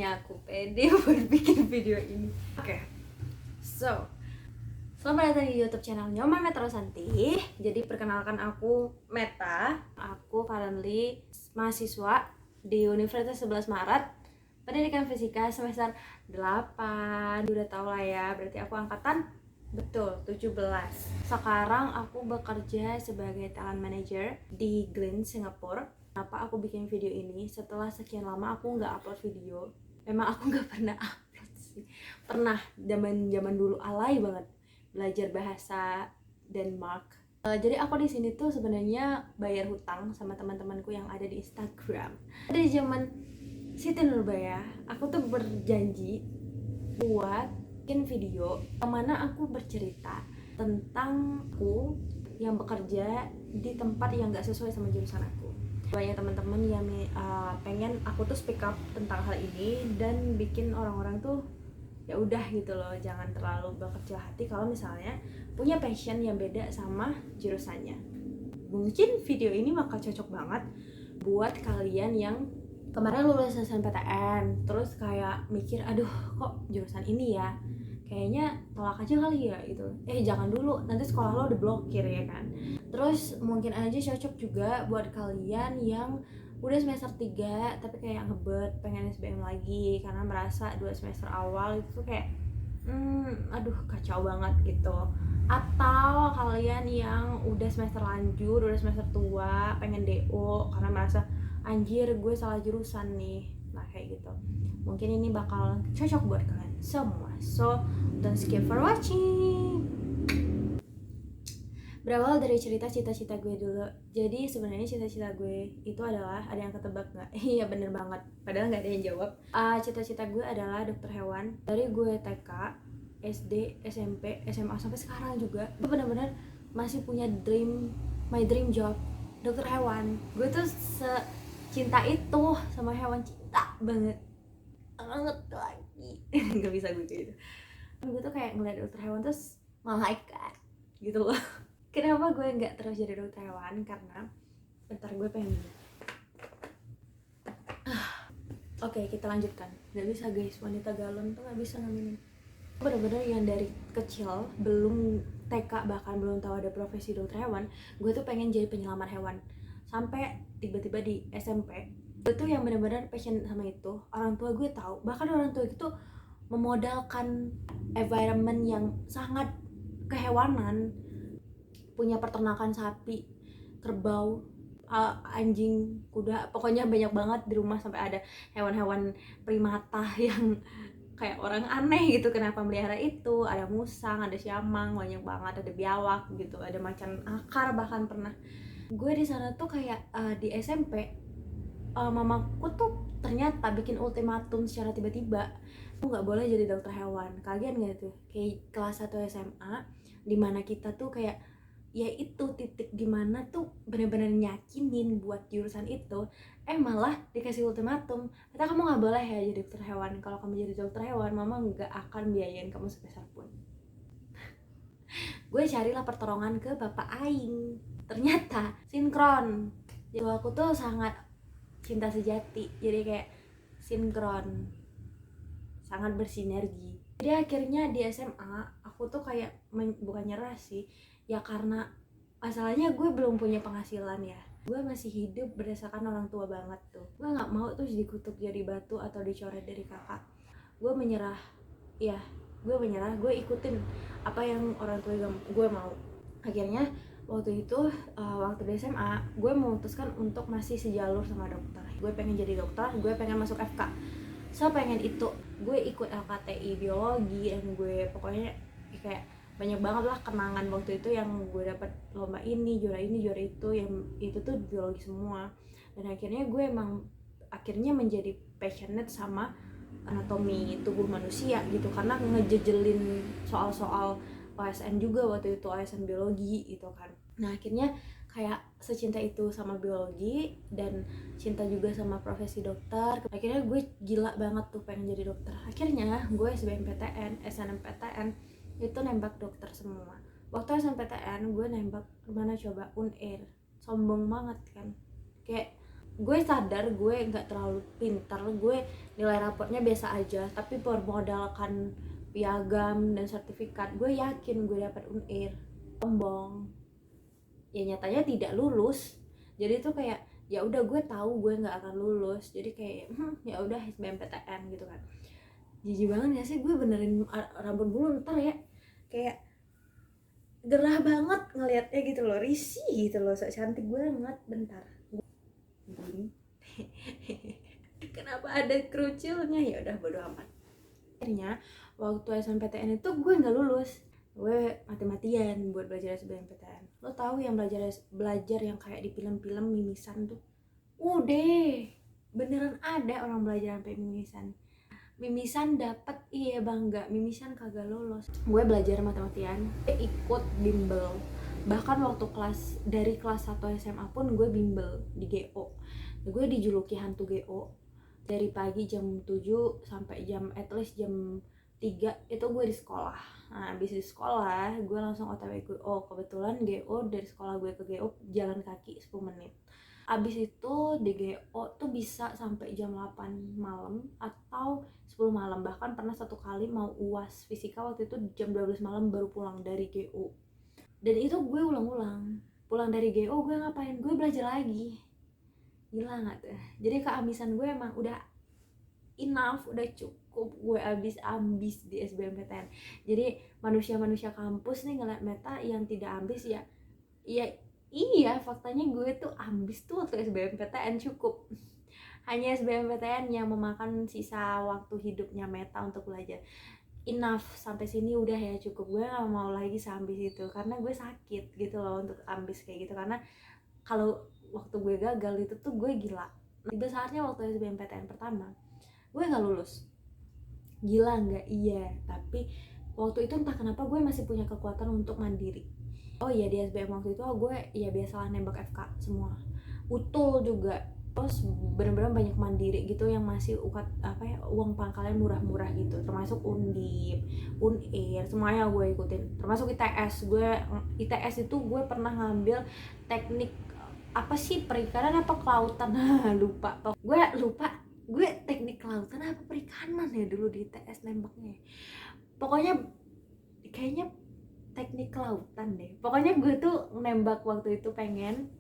akhirnya aku pede buat bikin video ini. Oke, so selamat datang di YouTube channel Nyoman Metro Santi. Jadi perkenalkan, aku Meta. Aku currently mahasiswa di Universitas 11 Maret, Pendidikan Fisika semester 8. Udah tau lah ya, berarti aku angkatan betul 17. Sekarang aku bekerja sebagai talent manager di Glen, Singapura. Kenapa aku bikin video ini? Setelah sekian lama aku nggak upload video. Memang aku nggak pernah upload sih. Pernah zaman dulu alay banget belajar bahasa Denmark. Jadi aku di sini tuh sebenarnya bayar hutang sama teman-temanku yang ada di Instagram. Dari zaman Siti Nurbaya, aku tuh berjanji buat bikin video yang mana aku bercerita tentang aku yang bekerja di tempat yang gak sesuai sama jurusan aku. Banyak teman-teman yang pengen aku tuh speak up tentang hal ini dan bikin orang-orang tuh ya udah gitu loh, jangan terlalu berkecil hati kalau misalnya punya passion yang beda sama jurusannya. Mungkin video ini bakal cocok banget buat kalian yang kemarin lulus SNMPTN terus kayak mikir, aduh kok jurusan ini ya, kayaknya tolak aja kali ya gitu. Jangan dulu, nanti sekolah lo diblokir ya kan. Terus mungkin aja cocok juga buat kalian yang udah semester 3 tapi kayak ngebet pengen SBM lagi karena merasa 2 semester awal itu kayak aduh kacau banget gitu. Atau kalian yang udah semester lanjut, udah semester tua pengen DO karena merasa anjir gue salah jurusan nih. Nah kayak gitu, mungkin ini bakal cocok buat kalian semua. So don't skip for watching. Berawal dari cerita cita-cita gue dulu. Jadi sebenarnya cita-cita gue itu adalah, ada yang ketebak nggak? Iya bener banget, padahal nggak ada yang jawab. Cita-cita gue adalah dokter hewan. Dari gue TK, SD, SMP, SMA sampai sekarang juga, gue benar-benar masih punya my dream job, dokter hewan. Gue tuh cinta itu sama hewan, cinta banget lagi. Nggak bisa gue gitu. Gue tuh kayak ngeliat dokter hewan terus malaikat gitu loh. Kenapa gue nggak terus jadi dokter hewan? Karena bentar gue pengen minum. Oke, kita lanjutkan. Gak bisa guys, wanita galon tuh gak bisa ngaminin. Bener-bener yang dari kecil, belum TK bahkan belum tahu ada profesi dokter hewan, gue tuh pengen jadi penyelamat hewan. Sampai tiba-tiba di SMP, gue tuh yang bener-bener passion sama itu. Orang tua gue tahu, bahkan orang tua itu memodalkan environment yang sangat kehewanan, punya peternakan sapi, kerbau, anjing, kuda, pokoknya banyak banget di rumah. Sampai ada hewan-hewan primata yang kayak orang aneh gitu, kenapa melihara itu. Ada musang, ada siamang, banyak banget, ada biawak gitu, ada macan akar bahkan pernah. Gue di sana tuh kayak di SMP, mamaku tuh ternyata bikin ultimatum secara tiba-tiba, aku nggak boleh jadi dokter hewan. Kaget nggak tuh? Kayak kelas 1 SMA, dimana kita tuh kayak ya itu titik dimana tuh bener-bener nyakinin buat jurusan itu, malah dikasih ultimatum, kata kamu nggak boleh ya jadi dokter hewan. Kalau kamu jadi dokter hewan, mama nggak akan biayain kamu sepeser pun. Gue carilah pertolongan ke bapak aing, ternyata sinkron. Jadi aku tuh sangat cinta sejati, jadi kayak sinkron, sangat bersinergi. Jadi akhirnya di SMA aku tuh kayak bukan nyerah sih ya, karena masalahnya gue belum punya penghasilan ya, gue masih hidup berdasarkan orang tua banget tuh. Gue nggak mau tuh dikutuk jadi batu atau dicoret dari kakak. Gue menyerah ya, gue ikutin apa yang orang tua gue mau. Akhirnya waktu itu waktu di SMA gue memutuskan untuk masih sejalur sama dokter. Gue pengen jadi dokter, gue pengen masuk FK, pengen itu. Gue ikut LKTI biologi dan gue pokoknya kayak banyak banget lah kenangan waktu itu yang gue dapet lomba ini, juara itu, yang itu tuh biologi semua. Dan akhirnya gue emang menjadi passionate sama anatomi tubuh manusia gitu, karena ngejejelin soal-soal OSN juga waktu itu, OSN biologi gitu kan. Nah akhirnya kayak secinta itu sama biologi dan cinta juga sama profesi dokter. Akhirnya gue gila banget tuh pengen jadi dokter. Akhirnya gue SBMPTN, SNMPTN itu nembak dokter semua. Waktu SNMPTN gue nembak mana coba, Unair. Sombong banget kan, kayak gue sadar gue nggak terlalu pintar, gue nilai rapotnya biasa aja, tapi bermodalkan piagam dan sertifikat gue yakin gue dapat UNIR. Sombong, ya nyatanya tidak lulus. Jadi tuh kayak ya udah gue tahu gue nggak akan lulus, jadi kayak ya udah SBMPTN gitu kan. Jijik banget ya sih gue benerin rambut dulu ntar ya, kayak gerah banget ngelihatnya gitu loh, risih gitu loh, sok cantik banget. Bentar gini kenapa ada kerucilnya, ya udah bodo amat. Akhirnya waktu SNMPTN itu gue nggak lulus, gue mati-matian buat belajar SBMPTN. Lo tahu yang belajar yang kayak di film-film mimisan tuh, udah beneran ada orang belajar sampai mimisan dapat, iya bangga, mimisan kagak lolos. Gue belajar mati-matian, ikut bimbel, bahkan waktu dari kelas 1 SMA pun gue bimbel di GO. Gue dijuluki hantu GO. Dari pagi jam 7 sampai at least jam 3 itu gue di sekolah. Nah, habis di sekolah gue langsung OTW GO. Kebetulan GO dari sekolah gue ke GO jalan kaki 10 menit. Abis itu di GO tuh bisa sampai jam 8 malam atau 10 malam. Bahkan pernah satu kali mau UAS fisika waktu itu jam 12 malam baru pulang dari GO. Dan itu gue ulang-ulang. Pulang dari GO gue ngapain? Gue belajar lagi. Gila gak tuh? Jadi keamisan gue emang udah enough, udah cukup gue ambis di SBMPTN. Jadi manusia-manusia kampus nih ngeliat Meta yang tidak ambis ya iya, faktanya gue tuh ambis tuh waktu SBMPTN cukup. Hanya SBMPTN yang memakan sisa waktu hidupnya Meta untuk belajar. Enough, sampai sini udah ya cukup. Gue gak mau lagi seambis itu, karena gue sakit gitu loh untuk ambis kayak gitu. Karena kalau waktu gue gagal itu tuh gue gila. Lebih besarnya waktu SBMPTN pertama gue gak lulus. Gila gak? Iya. Tapi waktu itu entah kenapa gue masih punya kekuatan untuk mandiri. Oh iya, di SBM waktu itu gue ya biasalah nembak FK semua. Utul juga. Terus bener-bener banyak mandiri gitu yang masih uang pangkalnya murah-murah gitu, termasuk Undip, Unir, semuanya gue ikutin, termasuk ITS. ITS itu gue pernah ngambil teknik apa sih, perikanan apa kelautan lupa gue teknik kelautan apa perikanan ya dulu di ITS nembaknya. Pokoknya kayaknya teknik kelautan deh. Pokoknya gue tuh nembak waktu itu pengen,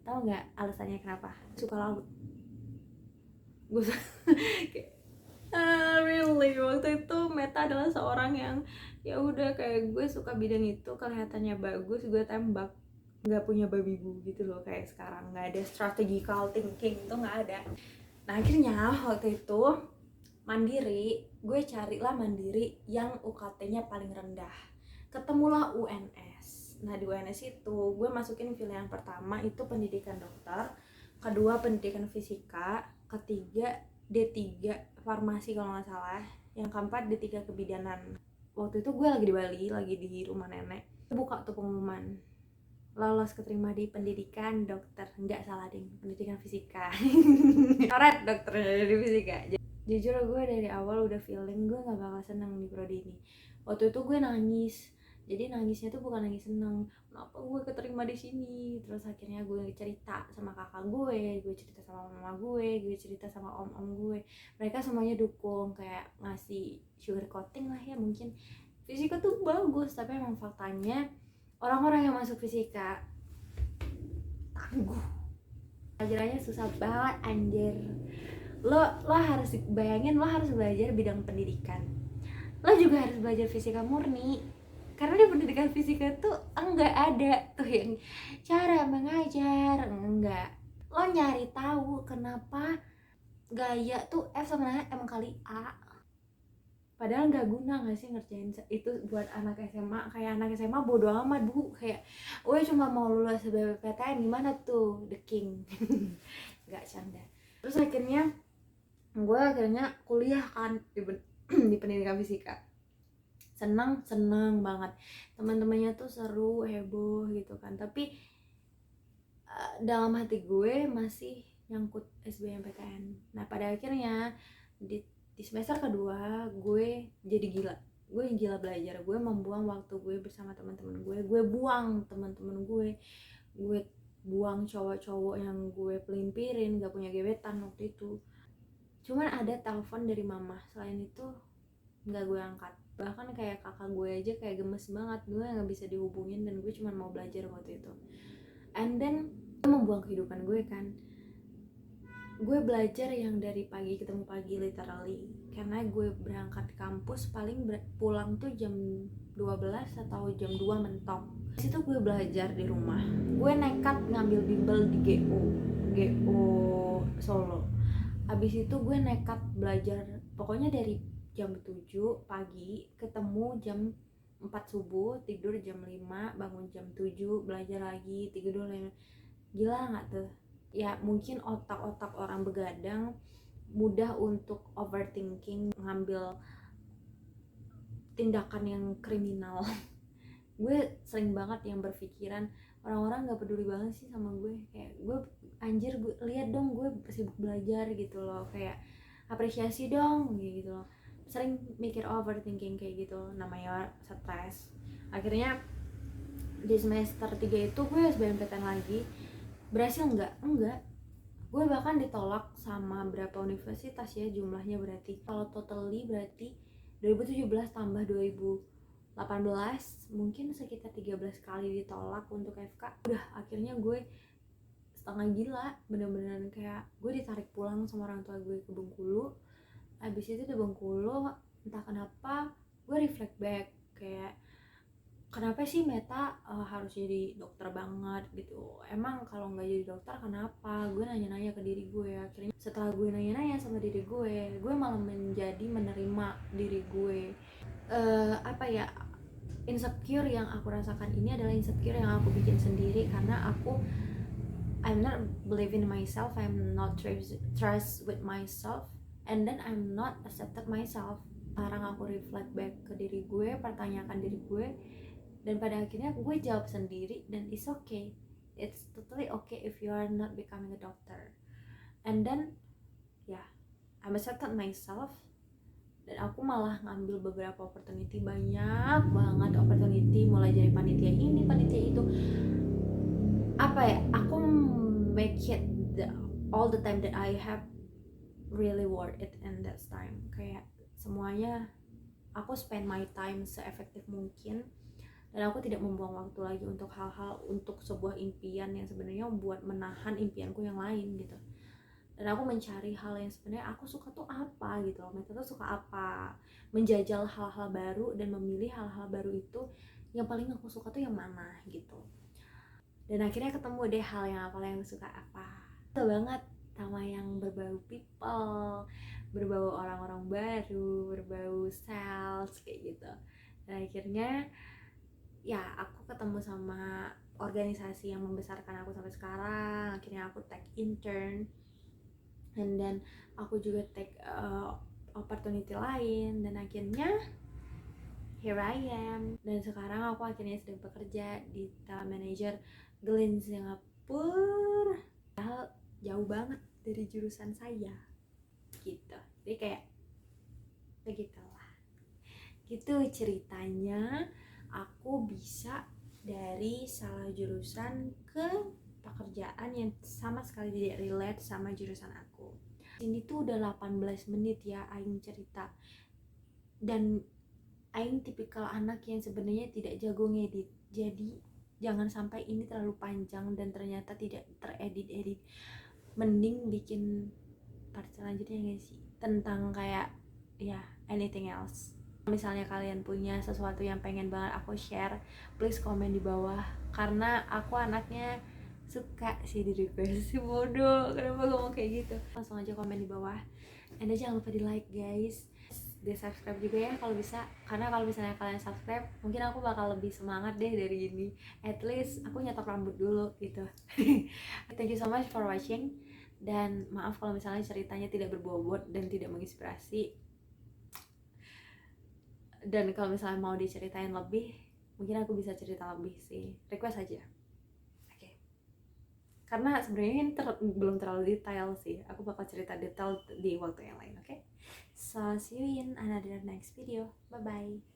tahu nggak alasannya kenapa? Suka laut. Gue really waktu itu Meta adalah seorang yang ya udah kayak gue suka bidang itu, kelihatannya bagus gue tembak. Nggak punya babi bu gitu loh kayak sekarang, nggak ada strategical thinking, itu nggak ada. Nah akhirnya waktu itu mandiri, gue carilah mandiri yang UKT-nya paling rendah. Ketemulah UNS. Nah di UNS itu gue masukin pilihan pertama itu pendidikan dokter, kedua pendidikan fisika, ketiga D3 farmasi kalau nggak salah, yang keempat D3 kebidanan. Waktu itu gue lagi di Bali, lagi di rumah nenek, buka tuh pengumuman lolos keterima di pendidikan dokter. Nggak salah ding, pendidikan fisika. Coret dokternya di fisika. Jujur gue dari awal udah feeling gue gak bakal seneng di prodi ini. Waktu itu gue nangis. Jadi nangisnya tuh bukan nangis seneng, kenapa gue keterima di sini. Terus akhirnya gue cerita sama kakak gue cerita sama mama gue cerita sama om gue. Mereka semuanya dukung, kayak ngasih sugar coating lah ya mungkin. Fisika tuh bagus, tapi emang faktanya orang-orang yang masuk fisika tangguh. Pelajarannya susah banget anjir. Lo harus bayangin, lo harus belajar bidang pendidikan, lo juga harus belajar fisika murni, karena di pendidikan fisika tuh enggak ada tuh yang cara mengajar, enggak. Lo nyari tahu kenapa gaya tuh F sama M kali A, padahal nggak guna nggak sih ngerjain itu buat anak SMA. Kayak anak SMA bodo amat bu, kayak gue cuma mau lulus SBMPTN, gimana tuh the king. Nggak canda. Terus akhirnya kuliah kan di pendidikan fisika. Senang banget, teman-temannya tuh seru, heboh gitu kan. Tapi dalam hati gue masih nyangkut SBMPTN. Nah pada akhirnya di semester kedua gue jadi gila. Gue gila belajar, gue membuang waktu gue bersama teman-teman gue buang teman-teman gue ngebuang cowok-cowok yang gue pelimpirin, gak punya gebetan waktu itu. Cuman ada telepon dari mama, selain itu nggak gue angkat. Bahkan kayak kakak gue aja kayak gemes banget, gue nggak bisa dihubungin dan gue cuma mau belajar waktu itu. And then gue membuang kehidupan gue kan. Gue belajar yang dari pagi ketemu pagi literally, karena gue berangkat kampus paling pulang tuh jam 12 atau jam 2 mentok. Di situ gue belajar di rumah. Gue nekat ngambil bimbel di GO Solo. Abis itu gue nekat belajar pokoknya dari jam 7 pagi ketemu jam 4 subuh, tidur jam 5, bangun jam 7, belajar lagi, tidur lagi. Gila gak tuh? Ya mungkin otak-otak orang begadang mudah untuk overthinking, ngambil tindakan yang kriminal. Gue sering banget yang berpikiran orang-orang gak peduli banget sih sama gue, kayak gue anjir, gue lihat dong gue sibuk belajar gitu loh, kayak apresiasi dong gitu loh. Sering mikir overthinking kayak gitu, namanya stres. Akhirnya di semester 3 itu gue SBMPTN lagi. Berhasil enggak? Gue bahkan ditolak sama berapa universitas ya jumlahnya, berarti kalau totally berarti 2017 tambah 2018 mungkin sekitar 13 kali ditolak untuk FK. Udah akhirnya gue setengah gila, bener-bener kayak gue ditarik pulang sama orang tua gue ke Bengkulu. Abis itu di Bengkulu entah kenapa gue reflect back, kayak kenapa sih Meta harus jadi dokter banget gitu. Emang kalau nggak jadi dokter kenapa? Gue nanya-nanya ke diri gue. Akhirnya setelah gue nanya-nanya sama diri gue malah menjadi menerima diri gue. Insecure yang aku rasakan ini adalah insecure yang aku bikin sendiri, karena I'm not believing in myself, I'm not trust with myself, and then I'm not accepted myself. Sekarang aku reflect back ke diri gue, pertanyakan diri gue, dan pada akhirnya gue jawab sendiri, dan it's okay, it's totally okay if you are not becoming a doctor. And then I'm accepted myself, dan aku malah ngambil beberapa opportunity, banyak banget opportunity, mulai dari panitia ini panitia itu. Aku make it all the time that I have really worth it in that time. Kayak semuanya aku spend my time se-efektif mungkin, dan aku tidak membuang waktu lagi untuk hal-hal, untuk sebuah impian yang sebenarnya membuat menahan impianku yang lain gitu. Dan aku mencari hal yang sebenarnya aku suka tuh apa gitu loh. Meta tuh suka apa, menjajal hal-hal baru dan memilih hal-hal baru itu yang paling aku suka tuh yang mana gitu. Dan akhirnya ketemu deh hal yang aku suka apa. Betul banget sama yang berbau people, berbau orang-orang baru, berbau sales kayak gitu. Dan akhirnya ya aku ketemu sama organisasi yang membesarkan aku sampai sekarang. Akhirnya aku take intern, and then aku juga take opportunity lain, dan akhirnya here I am. Dan sekarang aku akhirnya sedang bekerja di talent manager Glen Singapura. Jauh banget dari jurusan saya gitu, jadi kayak begitulah gitu ceritanya. Aku bisa dari salah jurusan ke pekerjaan yang sama sekali tidak relate sama jurusan aku. Ini tuh udah 18 menit ya aing cerita, dan aing tipikal anak yang sebenarnya tidak jago ngedit, jadi jangan sampai ini terlalu panjang dan ternyata tidak teredit. Mending bikin part selanjutnya gak sih, tentang kayak anything else. Misalnya kalian punya sesuatu yang pengen banget aku share, please komen di bawah, karena aku anaknya suka sih di request. Bodoh, kenapa ngomong kayak gitu. Langsung aja komen di bawah, and jangan lupa di like guys, di subscribe juga ya kalau bisa, karena kalau misalnya kalian subscribe mungkin aku bakal lebih semangat deh dari ini. At least aku nyetok rambut dulu gitu. Thank you so much for watching, dan maaf kalau misalnya ceritanya tidak berbobot dan tidak menginspirasi. Dan kalau misalnya mau diceritain lebih, mungkin aku bisa cerita lebih sih, request aja. Oke. Karena sebenarnya ini belum terlalu detail sih, aku bakal cerita detail di waktu yang lain. Oke. So see you in another next video, bye bye.